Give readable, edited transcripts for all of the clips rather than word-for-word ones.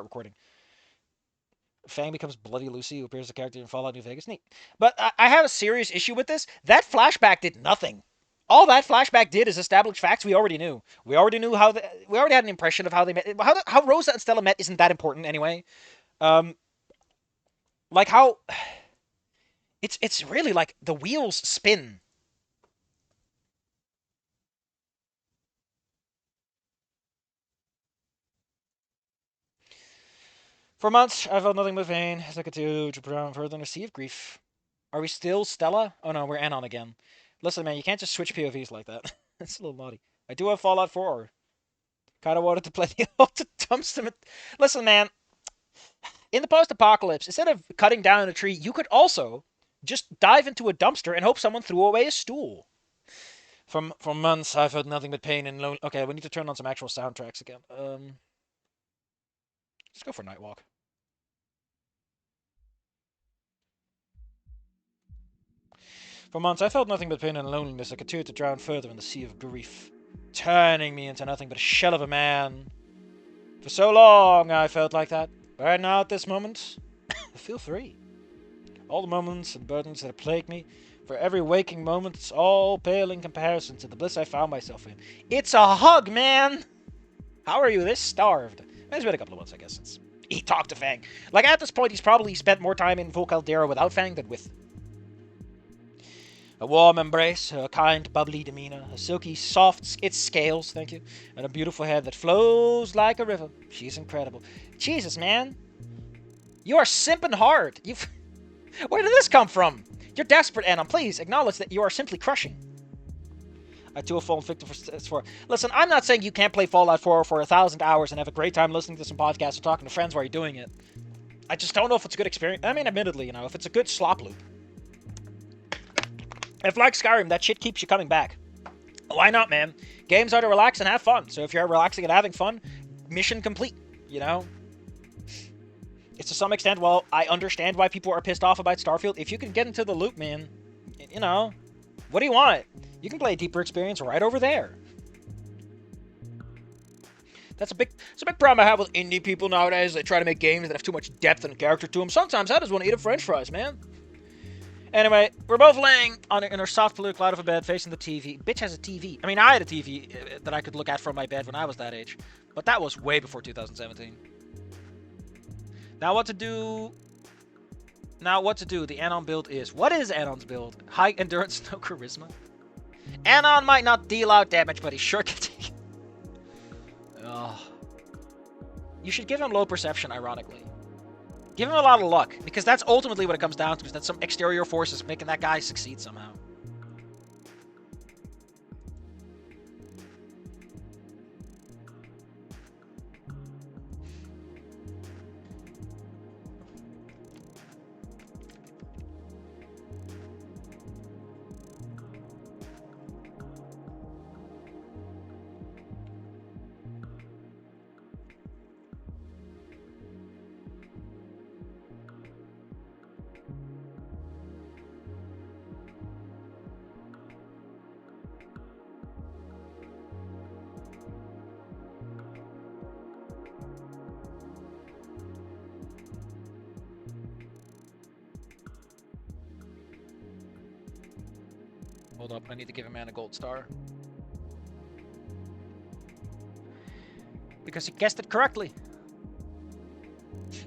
recording. Fang becomes Bloody Lucy, who appears as a character in Fallout New Vegas. Neat. But I have a serious issue with this. That flashback did nothing. All that flashback did is establish facts we already knew. We already knew we already had an impression of how they met. How Rosa and Stella met isn't that important anyway. Um, like how it's really like the wheels spin. For months, I felt nothing but pain as I continued to drown further in a sea of grief. Are we still Stella? Oh no, we're Anon again. Listen, man, you can't just switch POVs like that. It's a little naughty. I do have Fallout 4. Kind of wanted to play the ultimate dumpster. Listen, man, in the post-apocalypse, instead of cutting down a tree, you could also just dive into a dumpster and hope someone threw away a stool. For months, I've felt nothing but pain and lonely. Okay, we need to turn on some actual soundtracks again. Let's go for Nightwalk. For months, I felt nothing but pain and loneliness. I continued to drown further in the sea of grief, turning me into nothing but a shell of a man. For so long, I felt like that. But right now, at this moment, I feel free. All the moments and burdens that have plagued me, for every waking moment, it's all pale in comparison to the bliss I found myself in. It's a hug, man! How are you this starved? It's been a couple of months, I guess, since he talked to Fang. Like, at this point, he's probably spent more time in Full Caldera without Fang than with. A warm embrace, a kind, bubbly demeanor, a silky, soft, its scales, thank you, and a beautiful head that flows like a river. She's incredible. Jesus, man. You are simping hard. Where did this come from? You're desperate, Anon. Please acknowledge that you are simply crushing. I too have fallen victim for. Listen, I'm not saying you can't play Fallout 4 for 1,000 hours and have a great time listening to some podcasts or talking to friends while you're doing it. I just don't know if it's a good experience. I mean, admittedly, if it's a good slop loop. If, like Skyrim, that shit keeps you coming back. Why not, man? Games are to relax and have fun. So if you're relaxing and having fun, mission complete, It's to some extent, well, I understand why people are pissed off about Starfield. If you can get into the loop, man, what do you want? You can play a deeper experience right over there. It's a big problem I have with indie people nowadays. They try to make games that have too much depth and character to them. Sometimes I just want to eat a french fries, man. Anyway, we're both laying in our soft blue cloud of a bed facing the TV. Bitch has a TV. I mean, I had a TV that I could look at from my bed when I was that age. But that was way before 2017. Now what to do? The Anon build is... What is Anon's build? High endurance, no charisma? Anon might not deal out damage, but he sure can take... Ugh. You should give him low perception, ironically. Give him a lot of luck, because that's ultimately what it comes down to, is that some exterior forces making that guy succeed somehow. Hold up, I need to give a man a gold star. Because he guessed it correctly.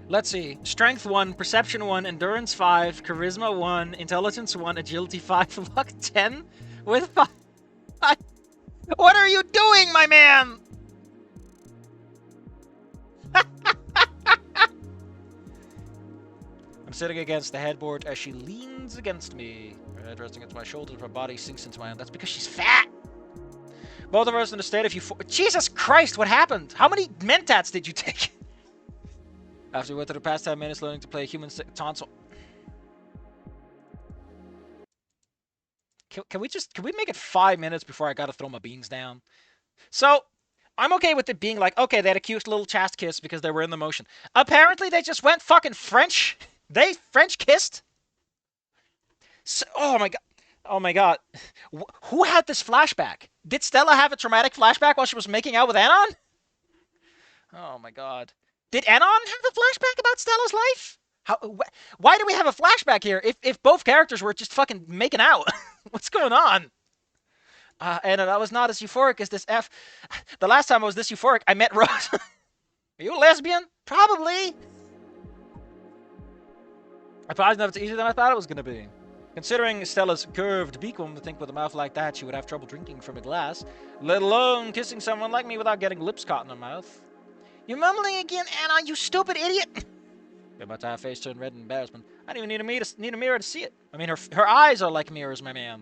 Let's see. Strength 1, Perception 1, Endurance 5, Charisma 1, Intelligence 1, Agility 5, Luck 10 with 5. What are you doing, my man? I'm sitting against the headboard as she leans against me. Her head resting against my shoulder, her body sinks into my own. That's because she's fat. Both of us in a state of euphoria. Jesus Christ, what happened? How many mentats did you take? After we went through the past 10 minutes learning to play human tonsil. Can we make it 5 minutes before I gotta throw my beans down? So, I'm okay with it being like, okay, they had a cute little chast kiss because they were in the motion. Apparently, they just went fucking French. They French kissed? So, oh my god. Oh my god. Who had this flashback? Did Stella have a traumatic flashback while she was making out with Anon? Oh my god. Did Anon have a flashback about Stella's life? Why do we have a flashback here if both characters were just fucking making out? What's going on? And I was not as euphoric as this F. The last time I was this euphoric, I met Rose. Are you a lesbian? Probably. I probably know it's easier than I thought it was going to be. Considering Stella's curved beak, one would think with a mouth like that she would have trouble drinking from a glass, let alone kissing someone like me without getting lips caught in her mouth. You're mumbling again, Anna, you stupid idiot! Your entire face turned red in embarrassment. I don't even need a mirror to see it. I mean, her eyes are like mirrors, my man.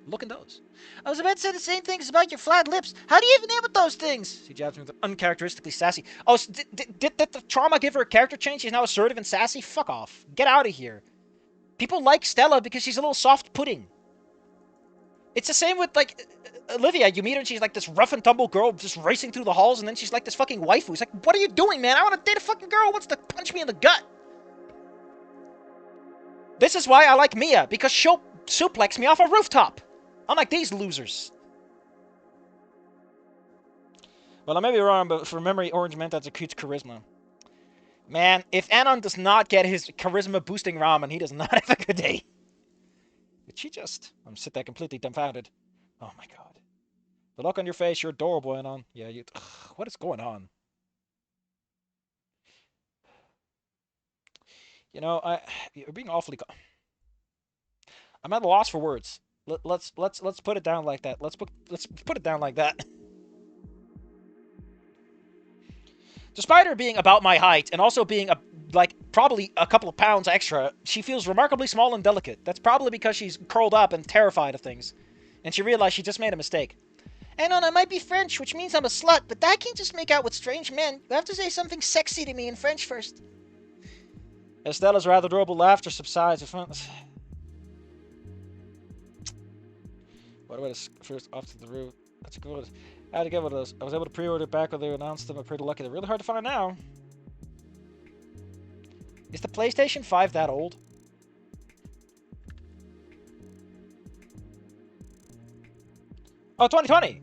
Look in those. I was about to say the same things about your flat lips. How do you even name with those things? She jabs me with uncharacteristically sassy. Oh, did the trauma give her a character change? She's now assertive and sassy? Fuck off. Get out of here. People like Stella because she's a little soft pudding. It's the same with, like, Olivia. You meet her and she's like this rough and tumble girl just racing through the halls, and then she's like this fucking waifu. It's like, what are you doing, man? I want to date a fucking girl who wants to punch me in the gut. This is why I like Mia, because she'll suplex me off a rooftop. Unlike these losers. Well, I may be wrong, but from memory, Orange meant that's acute charisma. Man, if Anon does not get his charisma-boosting ramen, he does not have a good day. Did she just... I'm sit there completely dumbfounded. Oh my god. The look on your face, you're adorable, Anon. Yeah, you... Ugh, what is going on? You know, you're being awfully... I'm at a loss for words. Let's put it down like that. Let's put it down like that. Despite her being about my height and also being probably a couple of pounds extra, she feels remarkably small and delicate. That's probably because she's curled up and terrified of things, and she realized she just made a mistake. Anon, I might be French, which means I'm a slut, but I can't just make out with strange men. You have to say something sexy to me in French first. Estella's rather adorable laughter subsides. What about this first off to the roof? That's good. I had to get one of those. I was able to pre-order back when they announced them. I'm pretty lucky. They're really hard to find now. Is the PlayStation 5 that old? Oh, 2020!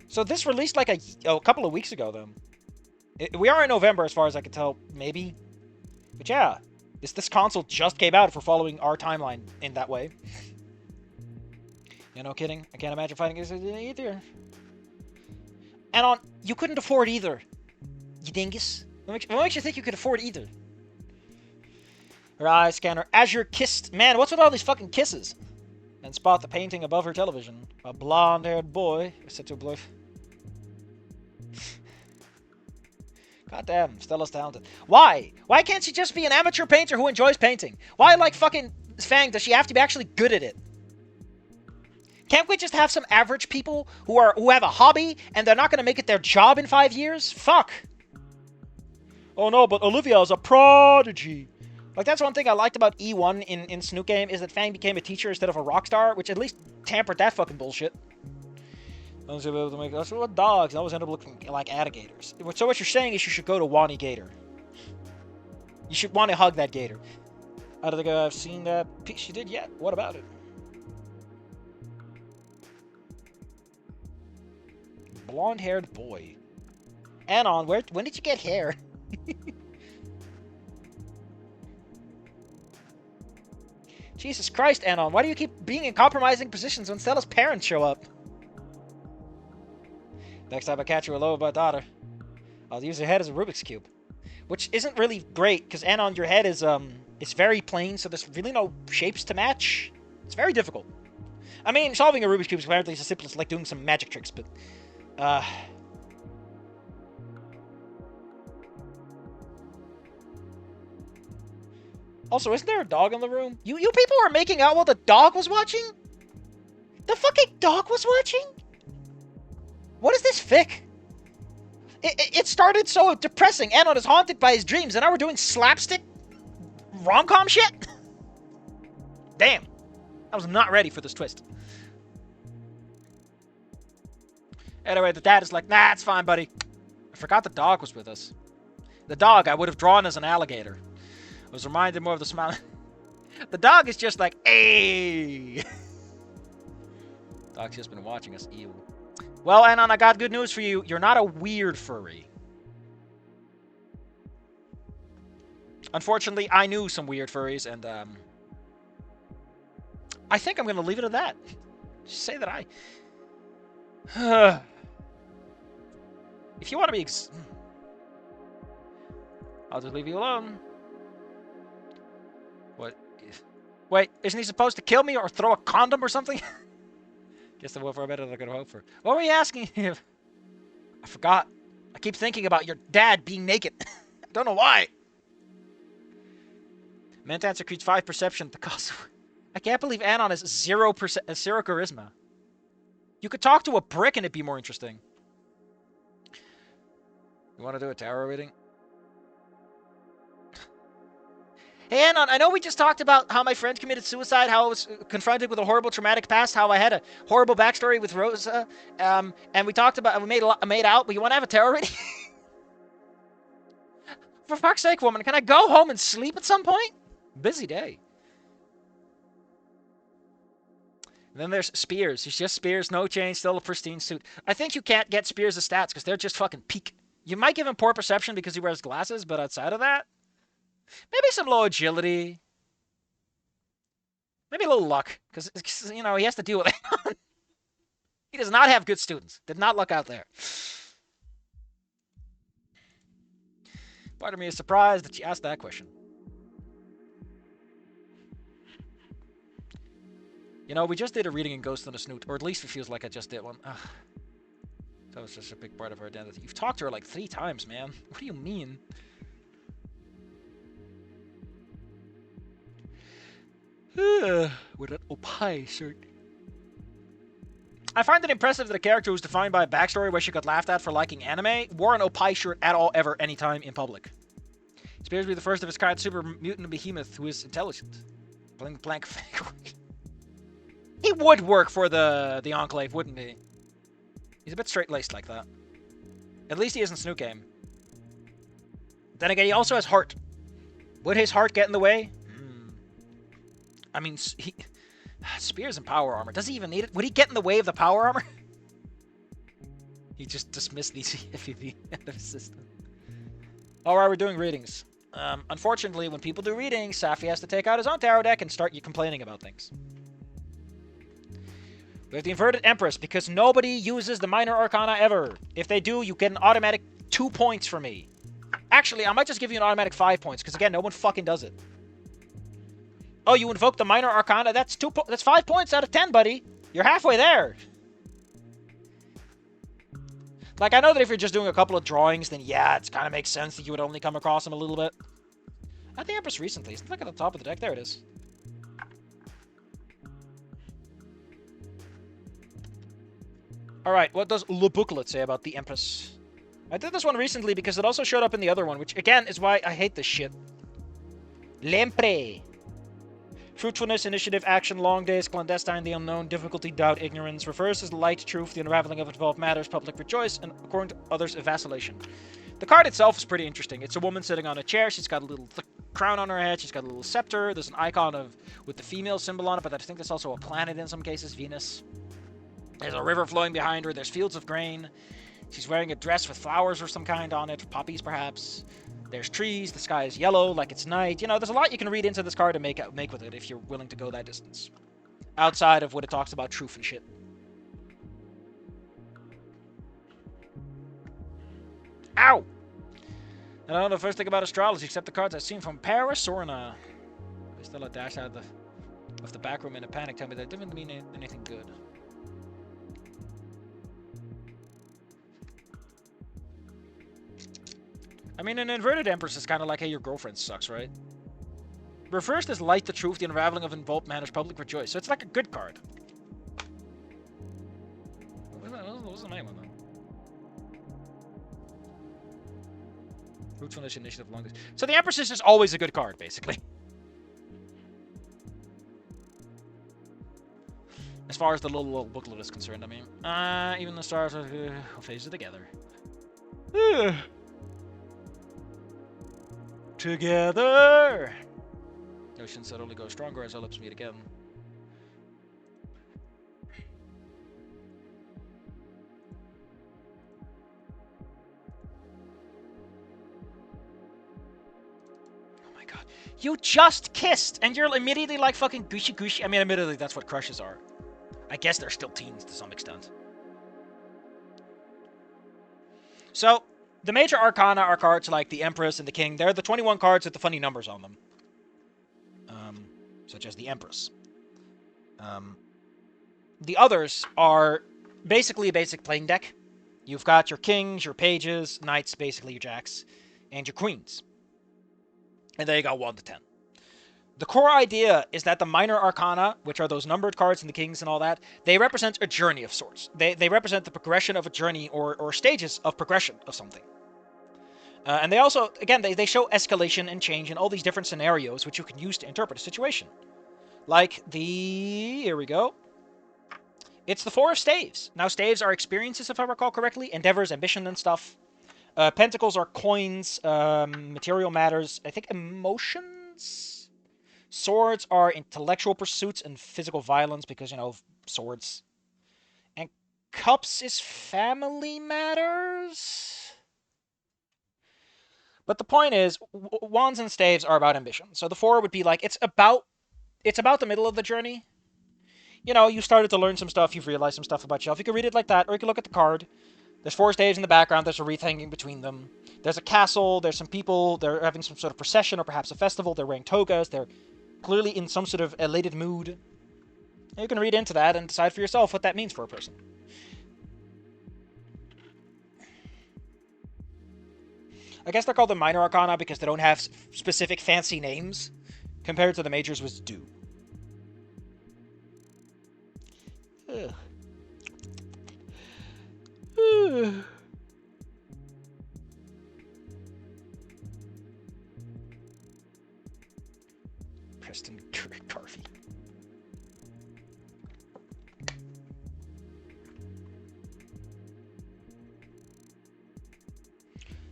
So this released like a couple of weeks ago, then. We are in November, as far as I can tell. Maybe. But yeah. This console just came out if we're following our timeline in that way. Yeah, no kidding. I can't imagine fighting against it either. Anon, you couldn't afford either. You dingus. What makes you think you could afford either? Her eyes scan her azure kissed. Man, what's with all these fucking kisses? And spot the painting above her television. A blonde-haired boy. I said to a boy. Goddamn, Stella's talented. Why? Why can't she just be an amateur painter who enjoys painting? Why, like fucking Fang, does she have to be actually good at it? Can't we just have some average people who have a hobby and they're not going to make it their job in 5 years? Fuck. Oh no, but Olivia is a prodigy. Like, that's one thing I liked about E1 in Snoot game, is that Fang became a teacher instead of a rock star, which at least tampered that fucking bullshit. I was able to make us with dogs. I always end up looking like alligators. So what you're saying is you should go to Wani Gator. You should want to hug that gator. I don't think I've seen that piece she did yet. What about it? Blonde-haired boy. Anon, when did you get hair? Jesus Christ, Anon, why do you keep being in compromising positions when Stella's parents show up? Next time I catch you alone with my daughter, I'll use your head as a Rubik's Cube. Which isn't really great, because Anon, your head is, it's very plain, so there's really no shapes to match. It's very difficult. I mean, solving a Rubik's Cube is apparently as simple as, like, doing some magic tricks, but... Also, isn't there a dog in the room? You people were making out while the dog was watching? The fucking dog was watching? What is this fic? It started so depressing. Anon is haunted by his dreams, and now we're doing slapstick rom-com shit? Damn. I was not ready for this twist. Anyway, the dad is like, nah, it's fine, buddy. I forgot the dog was with us. The dog I would have drawn as an alligator. I was reminded more of the smile. The dog is just like, hey. Dog's just been watching us. Ew. Well, Anon, I got good news for you. You're not a weird furry. Unfortunately, I knew some weird furries, and I think I'm going to leave it at that. Just say that I... If you want to be... I'll just leave you alone. What? Wait, isn't he supposed to kill me or throw a condom or something? Guess the wolf are better than I could hope for. What were you asking? I forgot. I keep thinking about your dad being naked. I don't know why. Mentan secretes 5 perception at the cost of... I can't believe Anon is 0% zero charisma. You could talk to a brick and it'd be more interesting. You want to do a tarot reading? Hey, Anon, I know we just talked about how my friend committed suicide, how I was confronted with a horrible traumatic past, how I had a horrible backstory with Rosa, and we talked about, we made out, but you want to have a tarot reading? For fuck's sake, woman, can I go home and sleep at some point? Busy day. And then there's Spears. He's just Spears, no change, still a pristine suit. I think you can't get Spears' stats because they're just fucking peak. You might give him poor perception because he wears glasses, but outside of that, maybe some low agility. Maybe a little luck, because, you know, he has to deal with it. He does not have good students. Did not luck out there. Part of me is surprised that you asked that question. You know, we just did a reading in Ghost on a Snoot, or at least it feels like I just did one. Ugh. That was just a big part of her identity. You've talked to her like 3 times, man. What do you mean? With an opie shirt. I find it impressive that a character who's defined by a backstory where she got laughed at for liking anime wore an opie shirt at all, ever, anytime in public. He appears to be the first of his kind super mutant behemoth who is intelligent. Blank blank fake. He would work for the Enclave, wouldn't he? He's a bit straight-laced like that. At least he isn't Snoot Game. Then again, he also has heart. Would his heart get in the way? I mean, he... Spears and power armor. Does he even need it? Would he get in the way of the power armor? He just dismissed these FEV out of his system. Alright, we're doing readings. Unfortunately, when people do readings, Safi has to take out his own tarot deck and start you complaining about things. We have the Inverted Empress, because nobody uses the Minor Arcana ever. If they do, you get an automatic 2 points from me. Actually, I might just give you an automatic 5 points, because again, no one fucking does it. Oh, you invoke the Minor Arcana? That's 5 points out of 10, buddy. You're halfway there. Like, I know that if you're just doing a couple of drawings, then yeah, it kind of makes sense that you would only come across them a little bit. I had the Empress recently. Look at the top of the deck. There it is. Alright, what does Le Booklet say about the Empress? I did this one recently because it also showed up in the other one, which, again, is why I hate this shit. L'Empre. Fruitfulness, initiative, action, long days, clandestine, the unknown, difficulty, doubt, ignorance. Refers as light, truth, the unraveling of involved matters, public rejoice, and according to others, a vacillation. The card itself is pretty interesting. It's a woman sitting on a chair. She's got a little crown on her head. She's got a little scepter. There's an icon with the female symbol on it, but I think there's also a planet in some cases, Venus. There's a river flowing behind her. There's fields of grain. She's wearing a dress with flowers of some kind on it, poppies perhaps. There's trees. The sky is yellow, like it's night. You know, there's a lot you can read into this card and make with it if you're willing to go that distance. Outside of what it talks about truth and shit. Ow! I don't know the first thing about astrology except the cards I've seen from Paris or in a... Stella dashed out of the back room in a panic. Tell me that didn't mean anything good. I mean, an inverted Empress is kind of like, hey, your girlfriend sucks, right? Refers as light, the truth, the unraveling of involved matters, public rejoice. So it's like a good card. What's the name of them? Fruitfulness, initiative, long days. So the Empress is just always a good card, basically. As far as the little booklet is concerned, I mean. Even the stars are phase it together. Together! Ocean said only go stronger as our lips meet again. Oh my my god. You just kissed, and you're immediately like fucking gushy gushy. I mean, admittedly, that's what crushes are. I guess they're still teens to some extent. So, the major arcana are cards like the Empress and the King. They're the 21 cards with the funny numbers on them. Such as the Empress. The others are basically a basic playing deck. You've got your kings, your pages, knights, basically your jacks, and your queens. And there you go, 1 to 10. The core idea is that the minor arcana, which are those numbered cards and the kings and all that, they represent a journey of sorts. They represent the progression of a journey or stages of progression of something. And they also, again, they show escalation and change in all these different scenarios which you can use to interpret a situation. Like the... here we go. It's the 4 of staves. Now, staves are experiences, if I recall correctly, endeavors, ambition, and stuff. Pentacles are coins, material matters, I think emotions? Swords are intellectual pursuits and physical violence because, you know, swords. And cups is family matters? But the point is, wands and staves are about ambition. So the 4 would be like, it's about the middle of the journey. You know, you started to learn some stuff, you've realized some stuff about yourself. You can read it like that, or you can look at the card. There's 4 staves in the background, there's a wreath hanging between them. There's a castle, there's some people, they're having some sort of procession or perhaps a festival, they're wearing togas, they're clearly in some sort of elated mood. And you can read into that and decide for yourself what that means for a person. I guess they're called the minor arcana because they don't have specific fancy names compared to the majors, which do. Ugh. Preston Carvey.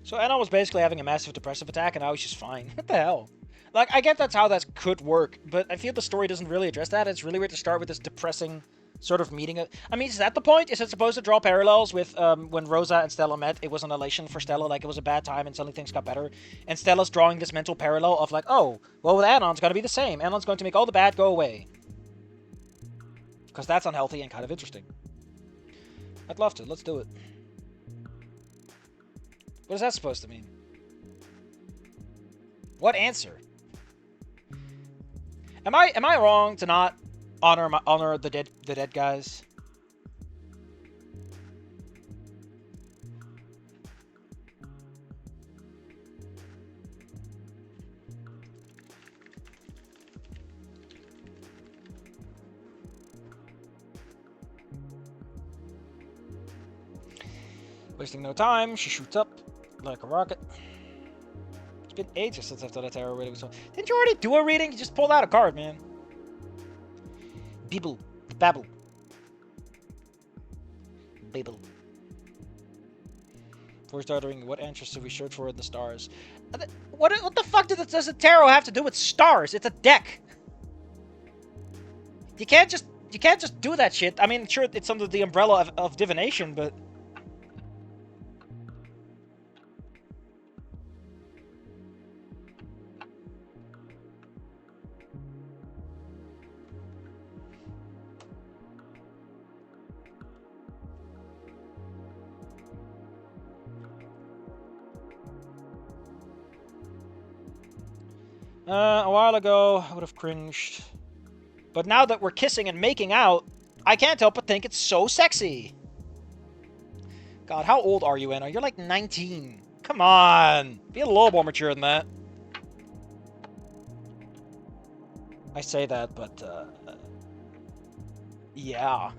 So Anon was basically having a massive depressive attack, and now he's just fine. What the hell? Like, I get that's how that could work, but I feel the story doesn't really address that. It's really weird to start with this depressing sort of meeting. I mean, is that the point? Is it supposed to draw parallels with when Rosa and Stella met? It was an elation for Stella, like it was a bad time and suddenly things got better. And Stella's drawing this mental parallel of like, oh, well, with Anon's going to be the same. Anon's going to make all the bad go away. Because that's unhealthy and kind of interesting. I'd love to. Let's do it. What is that supposed to mean? What answer? Am I wrong to not honor the dead guys? Wasting no time, she shoots up like a rocket. It's been ages since I've done a tarot reading. So didn't you already do a reading? You just pulled out a card, man. Babble. Before starting, what answers should we search for in the stars? What the fuck does the tarot have to do with stars? It's a deck. You can't just do that shit. I mean, sure, it's under the umbrella of divination, but a while ago, I would have cringed. But now that we're kissing and making out, I can't help but think it's so sexy. God, how old are you, Anna? You're like 19. Come on. Be a little more mature than that. I say that, but, yeah.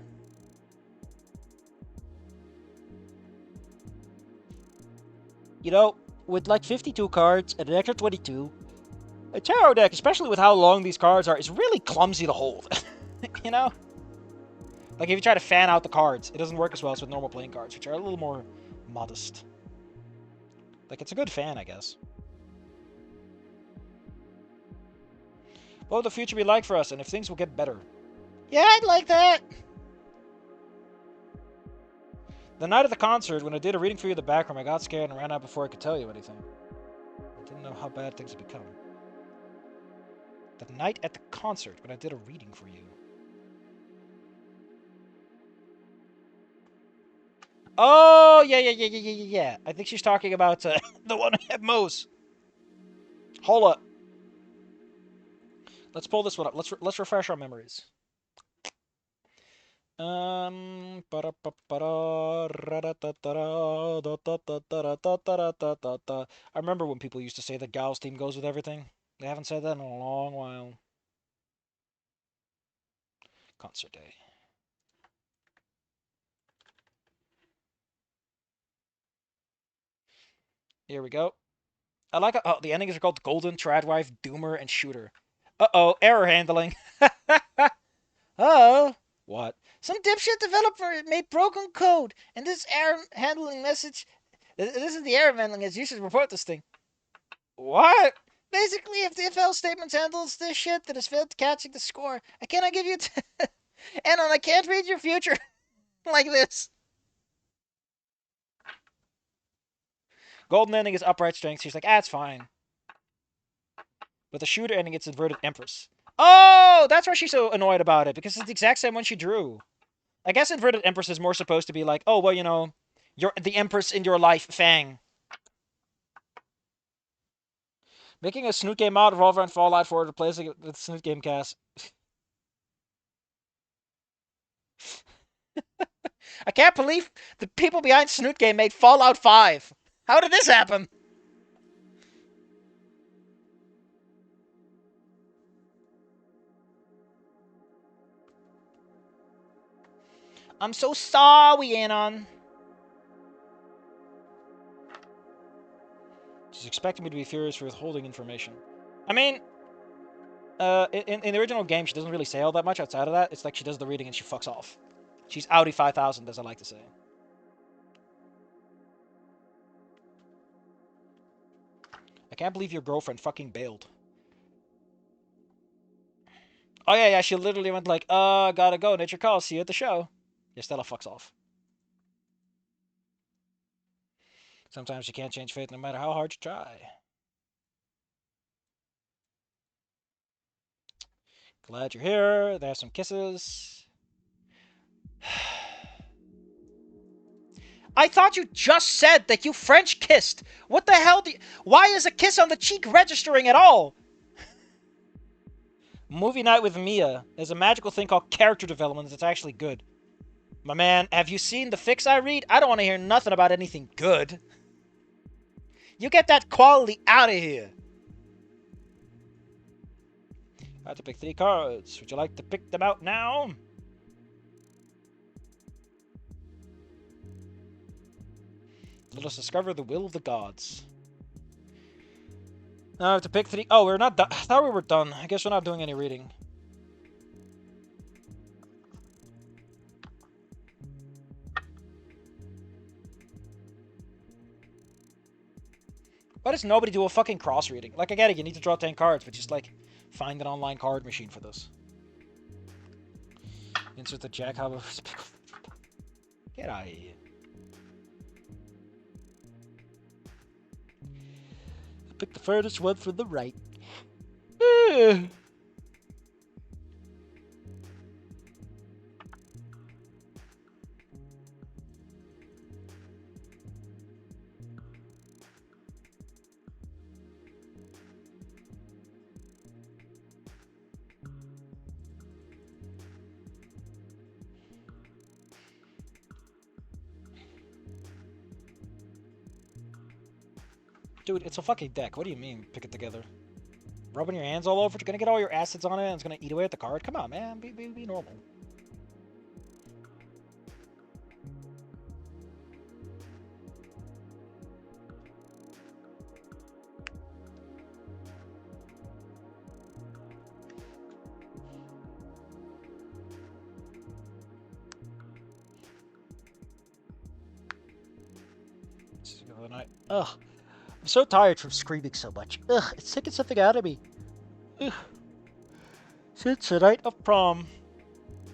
You know, with like 52 cards and an extra 22, a tarot deck, especially with how long these cards are, is really clumsy to hold. You know? Like, if you try to fan out the cards, it doesn't work as well as with normal playing cards, which are a little more modest. Like, it's a good fan, I guess. What will the future be like for us, and if things will get better? Yeah, I'd like that! The night of the concert, when I did a reading for you in the back room, I got scared and ran out before I could tell you anything. I didn't know how bad things had become. The night at the concert when I did a reading for you. Oh, yeah. I think she's talking about the one at Moe's. Hold up. Let's pull this one up. Let's refresh our memories. I remember when people used to say the gals theme goes with everything. They haven't said that in a long while. Concert day. Here we go. I like it. Oh, the endings are called Golden, Tradwife, Doomer, and Shooter. Uh-oh, error handling. Oh, what? Some dipshit developer made broken code, and this error handling message. This is the error handling message. You should report this thing. What? Basically, if the if else statement handles this shit that has failed catching the score, I cannot give you. Anon, I can't read your future like this. Golden ending is upright strength. She's like, it's fine. But the shooter ending, it's inverted empress. Oh, that's why she's so annoyed about it, because it's the exact same one she drew. I guess inverted empress is more supposed to be like, oh, well, you know, you're the empress in your life, Fang. Making a Snoot game mod, Revolver, and Fallout 4, replacing it with Snoot game cast. I can't believe the people behind Snoot game made Fallout 5. How did this happen? I'm so sorry, Anon. She's expecting me to be furious for withholding information. I mean, in the original game, she doesn't really say all that much outside of that. It's like she does the reading and she fucks off. She's Audi 5000, as I like to say. I can't believe your girlfriend fucking bailed. Oh, yeah, she literally went like, gotta go, nature calls, see you at the show. Yeah, Stella fucks off. Sometimes you can't change fate no matter how hard you try. Glad you're here. There's some kisses. I thought you just said that you French kissed. What the hell do you... Why is a kiss on the cheek registering at all? Movie night with Mia. There's a magical thing called character development that's actually good. My man, have you seen the fics I read? I don't want to hear nothing about anything good. You get that quality out of here. I have to pick 3 cards. Would you like to pick them out now? Let us discover the will of the gods. Now I have to pick 3. Oh, we're not done. I thought we were done. I guess we're not doing any reading. Why does nobody do a fucking cross reading? Like, I get it, you need to draw 10 cards, but just, like, find an online card machine for this. Insert the jack of... Get out of here. Pick the furthest one from the right. Dude, it's a fucking deck. What do you mean, pick it together? Rubbing your hands all over it? You're gonna get all your acids on it and it's gonna eat away at the card? Come on, man. Be normal. This is another night. Ugh. I'm so tired from screaming so much. Ugh, it's taking something out of me. Ugh. Since the night of prom.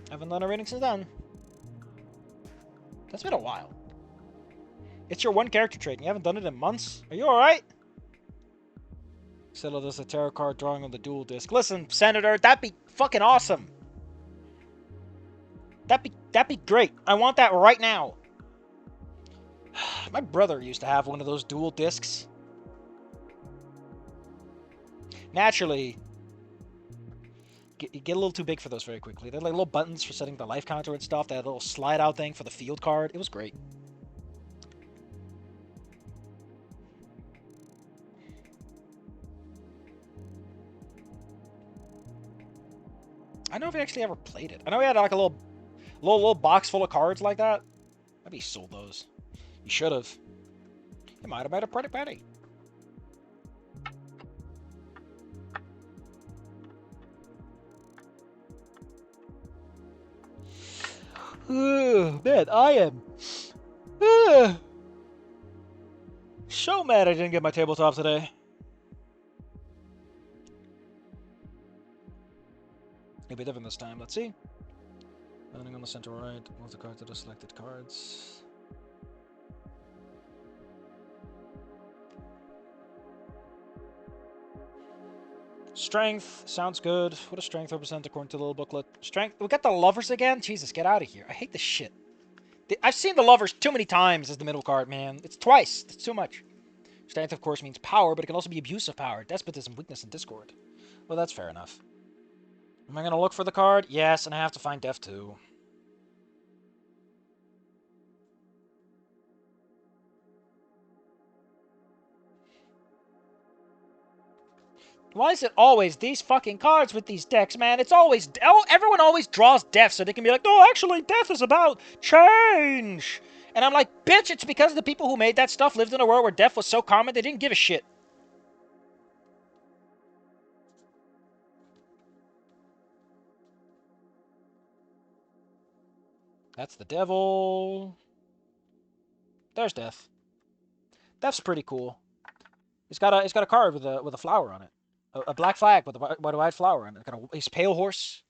Haven't done a reading since then. That's been a while. It's your one character trait and you haven't done it in months? Are you alright? Stella does a tarot card drawing on the dual disc. Listen, Senator, that'd be fucking awesome. That'd be great. I want that right now. My brother used to have one of those dual discs. Naturally, you get a little too big for those very quickly. They had like little buttons for setting the life counter and stuff. They had a little slide out thing for the field card. It was great. I don't know if he actually ever played it. I know he had like a little box full of cards like that. Maybe he sold those. He should have. He might have made a pretty penny. Man, I am so mad I didn't get my tabletop today. It'll be different this time. Let's see. Landing on the center right. Move the card to the selected cards. Strength sounds good. What does strength represent according to the little booklet? Strength. We got the lovers again. Jesus, get out of here. I hate this shit. I've seen the lovers too many times as the middle card, man. It's twice. It's too much. Strength, of course, means power, but it can also be abuse of power, despotism, weakness, and discord. Well, that's fair enough. Am I going to look for the card? Yes, and I have to find death too. Why is it always these fucking cards with these decks, man? It's always... Oh, everyone always draws death so they can be like, no, actually, death is about change. And I'm like, bitch, it's because the people who made that stuff lived in a world where death was so common they didn't give a shit. That's the devil. There's death. Death's pretty cool. It's got a card with a flower on it. A black flag with a white flower on it. He's pale horse.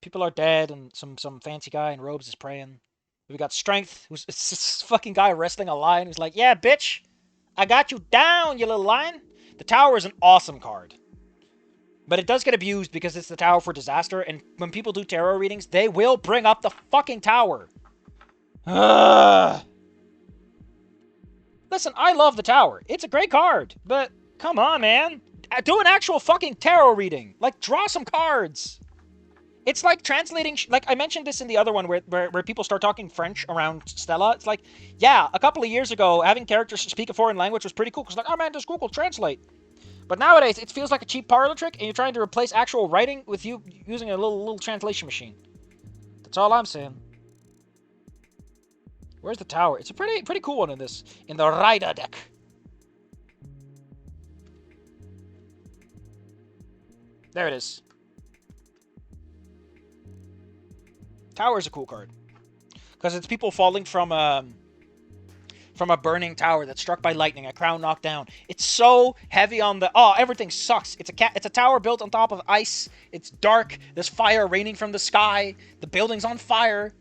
People are dead, and some fancy guy in robes is praying. We got strength. Who's this fucking guy wrestling a lion? He's like, yeah, bitch, I got you down, you little lion. The tower is an awesome card, but it does get abused because it's the tower for disaster. And when people do tarot readings, they will bring up the fucking tower. Ugh. Listen, I love the tower. It's a great card, but come on, man. Do an actual fucking tarot reading. Like, draw some cards. It's like translating... Like, I mentioned this in the other one where people start talking French around Stella. It's like, yeah, a couple of years ago, having characters speak a foreign language was pretty cool. Because, like, oh, man, just Google Translate. But nowadays, it feels like a cheap parlor trick, and you're trying to replace actual writing with you using a little translation machine. That's all I'm saying. Where's the tower? It's a pretty cool one in the Rider deck. There it is. Tower is a cool card. Because it's people falling from a burning tower that's struck by lightning, a crown knocked down. It's so heavy on the... Oh, everything sucks. It's a tower built on top of ice. It's dark. There's fire raining from the sky. The building's on fire.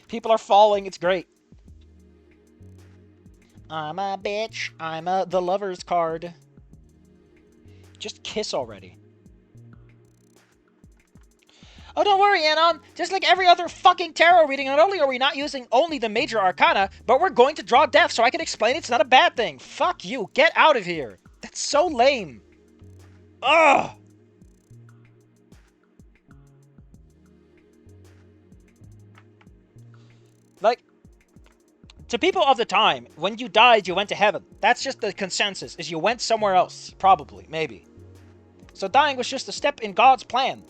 People are falling. It's great. I'm a bitch. I'm the lover's card. Just kiss already. Oh, don't worry, Anon. Just like every other fucking tarot reading, not only are we not using only the major arcana, but we're going to draw death so I can explain it's not a bad thing. Fuck you. Get out of here. That's so lame. Ugh. Like, to people of the time, when you died, you went to heaven. That's just the consensus, is you went somewhere else. Probably. Maybe. So dying was just a step in God's plan.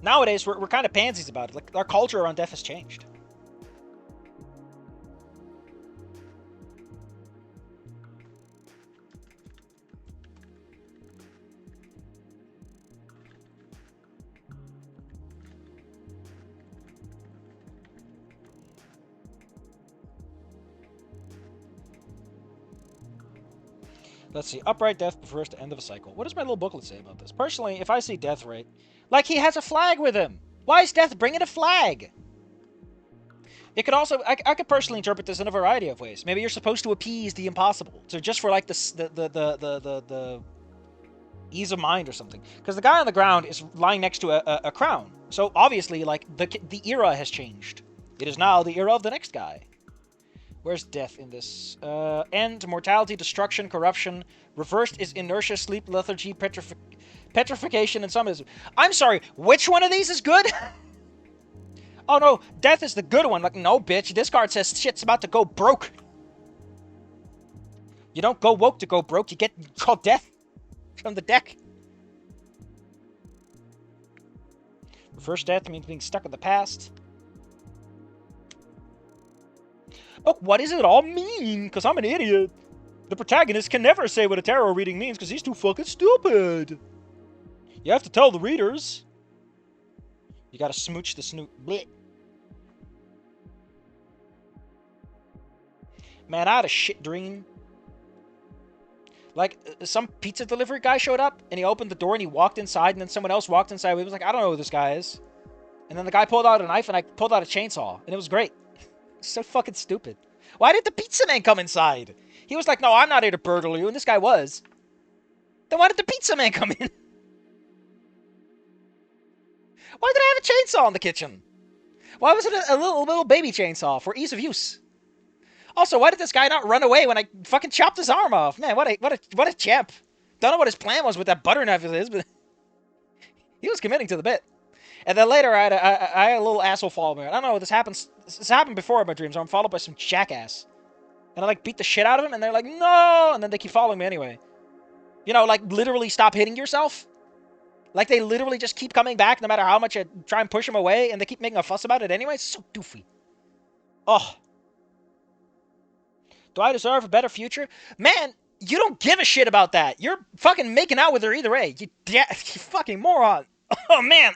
Nowadays, we're kind of pansies about it. Like, our culture around death has changed. Let's see. Upright death refers to end of a cycle. What does my little booklet say about this? Personally, if I see death right, like he has a flag with him. Why is death bringing a flag? It could also, I could personally interpret this in a variety of ways. Maybe you're supposed to appease the impossible, so just for like the ease of mind or something. Because the guy on the ground is lying next to a crown, so obviously like the era has changed. It is now the era of the next guy. Where's death in this? End, mortality, destruction, corruption. Reversed is inertia, sleep, lethargy, petrification, and some is. I'm sorry, which one of these is good? Oh no, death is the good one. Like, no, bitch, this card says shit's about to go broke. You don't go woke to go broke, you get called death from the deck. Reverse death means being stuck in the past. But what does it all mean? Because I'm an idiot. The protagonist can never say what a tarot reading means because he's too fucking stupid. You have to tell the readers. You gotta smooch the snoot. Blech. Man, I had a shit dream. Like, some pizza delivery guy showed up, and he opened the door, and he walked inside, and then someone else walked inside. He was like, I don't know who this guy is. And then the guy pulled out a knife, and I pulled out a chainsaw, and it was great. It's so fucking stupid. Why did the pizza man come inside? He was like, no, I'm not here to burgle you, and this guy was. Then why did the pizza man come in? Why did I have a chainsaw in the kitchen? Why was it a little baby chainsaw for ease of use? Also, why did this guy not run away when I fucking chopped his arm off? Man, what a champ. Don't know what his plan was with that butter knife of his, but he was committing to the bit. And then later, I had a little asshole follow me. I don't know, this happens. This happened before in my dreams. I'm followed by some jackass. And I, like, beat the shit out of him, and they're like, no! And then they keep following me anyway. You know, like, literally stop hitting yourself. Like, they literally just keep coming back no matter how much I try and push them away, and they keep making a fuss about it anyway. It's so doofy. Oh. Do I deserve a better future? Man, you don't give a shit about that. You're fucking making out with her either way. You fucking moron. Oh, man.